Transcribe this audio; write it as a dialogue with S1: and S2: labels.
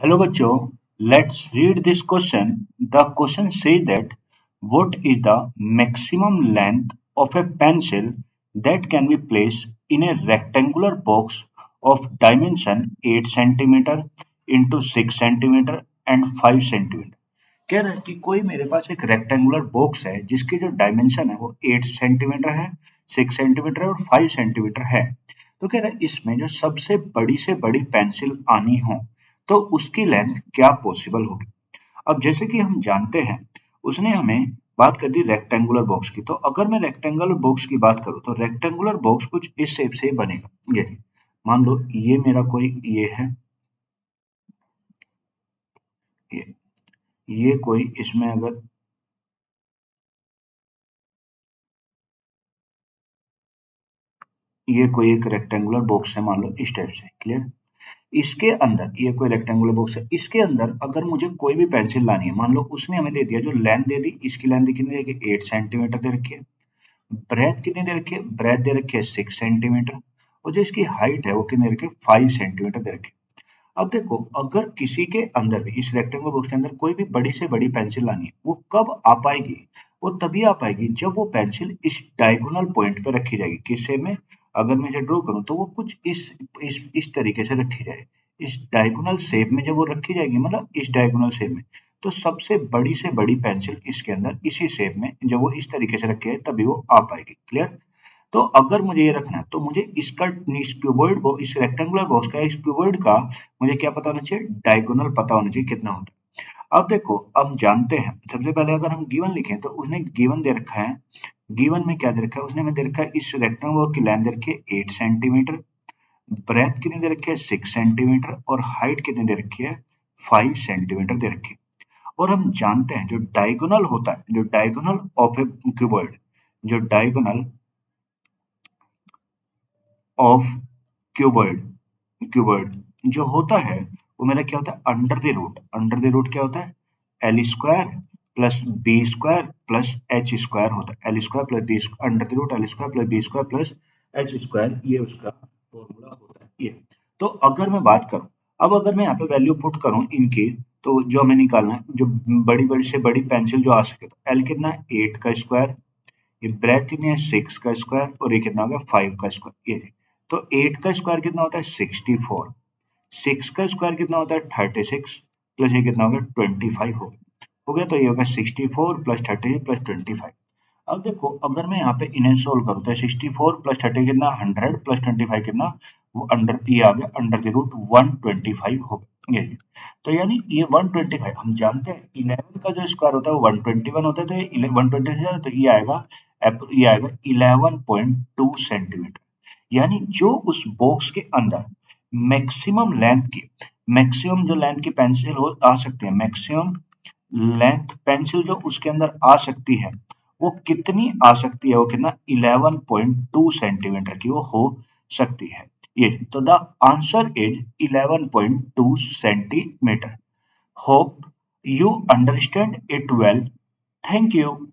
S1: Hello बच्चों, let's read this question. The question says that what is the maximum length of a pencil that can be placed in a rectangular box of dimension 8 centimeter into 6 centimeter and 5 centimeter. कह रहा है कि कोई मेरे पास एक rectangular box है जिसकी जो डायमेंशन है वो 8 सेंटीमीटर है, 6 सेंटीमीटर और 5 सेंटीमीटर है। तो कह रहा है इसमें जो सबसे बड़ी से बड़ी पेंसिल आनी हो तो उसकी लेंथ क्या पॉसिबल होगी। अब जैसे कि हम जानते हैं उसने हमें बात कर दी रेक्टेंगुलर बॉक्स की। तो अगर मैं रेक्टेंगुलर बॉक्स की बात करूं तो रेक्टेंगुलर बॉक्स कुछ इस शेप से बनेगा। ये मान लो ये मेरा कोई ये है, ये ये कोई इसमें अगर ये कोई एक रेक्टेंगुलर बॉक्स है, मान लो इस टाइप से। क्लियर। इसके अंदर ये कोई रेक्टेंगुलर बॉक्स है, इसके अंदर अगर मुझे कोई भी पेंसिल लानी है, मान लो उसने हमें दे दिया जो लेंथ दे दी, इसकी लेंथ कितनी दे रखी है 8 सेंटीमीटर दे रखी है। ब्रेथ कितनी दे रखी है, ब्रेथ दे रखी है 6 सेंटीमीटर। और जो इसकी हाइट है वो कितनी दे रखी है 5 सेंटीमीटर दे रखी है। अब देखो अगर किसी के अंदर भी इस रेक्टेंगुलर बॉक्स के अंदर कोई भी बड़ी से बड़ी पेंसिल लानी है, वो कब आ पाएगी, वो तभी आ पाएगी जब वो पेंसिल इस डायगोनल पॉइंट पे रखी जाएगी। किससे में, अगर मैं इसे ड्रॉ करूं तो वो कुछ इस तरीके से रखी जाए, इस डायगोनल शेप में जब वो रखी जाएगी, मतलब इस डायगोनल शेप में, तो सबसे बड़ी से बड़ी पेंसिल इसके अंदर इसी शेप में जब वो इस तरीके से रखी है तभी वो आ पाएगी। क्लियर। तो अगर मुझे ये रखना है तो मुझे इसका इस क्यूबॉइड इस रेक्टेंगुलर बॉक्स का इस क्यूबॉइड का मुझे क्या पता होना चाहिए, डायगोनल पता होना चाहिए कितना होता है। अब देखो अब जानते हैं, सबसे पहले अगर हम गिवन लिखें तो उसने गिवन दे रखा है। गिवन में क्या दे रखा है, उसने हमें दे रखा है इस रेक्टेंगल बॉक्स की लेंथ दे रखी है 8 सेंटीमीटर, ब्रेथ कितनी दे रखी है 6 सेंटीमीटर और हाइट कितनी दे रखी है 5 सेंटीमीटर दे रखी है। और हम जानते हैं जो डायगोनल होता है, जो डायगोनल ऑफ ए क्यूबॉइड, जो डायगोनल ऑफ क्यूबॉइड, क्यूबॉइड जो होता है वो मेरा क्या होता है under the root. Under the root क्या होता है, L square plus B square plus H square होता है। L square plus B, under the root L square plus B square plus H square, ये उसका फॉर्मूला होता है ये। तो अगर मैं बात करूं, अब अगर मैं यहाँ पे वैल्यू पुट करूं इनकी, तो जो हमें निकालना है, जो बड़ी बड़ी से बड़ी पेंसिल जो आ सके, तो एल कितना है 8 का स्क्वायर, ये ब्रेथ कितनी है 6 का स्क्वायर और ये कितना हो गया 5 का स्क्वायर। ये तो 8 का स्क्वायर कितना होता है 64, 6 का स्क्वायर कितना होता है 36 प्लस ये कितना हो गया 25 हो गया। तो ये होगा 64 प्लस 30 प्लस 25। अब देखो अगर मैं यहाँ पे इन्हें सोल्व करूँ तो 64 प्लस 30 कितना 100 प्लस 25 कितना, वो अंडर ये आ गया अंडर द रूट 125 हो गया ये। तो यानी ये 125 हम जानते हैं 11 का जो स्क्वायर होता है वो 121 होता है, तो ये 120 से ज्यादा, तो ये आएगा 11.2 सेंटीमीटर। यानी जो उस बॉक्स के अंदर मैक्सिमम लेंथ की, मैक्सिमम जो लेंथ की पेंसिल हो आ सकती है, मैक्सिमम लेंथ पेंसिल जो उसके अंदर आ सकती है वो कितनी आ सकती है, वो कितना 11.2 सेंटीमीटर की वो हो सकती है ये। तो the answer is 11.2 centimetre. Hope you understand it well. Thank you.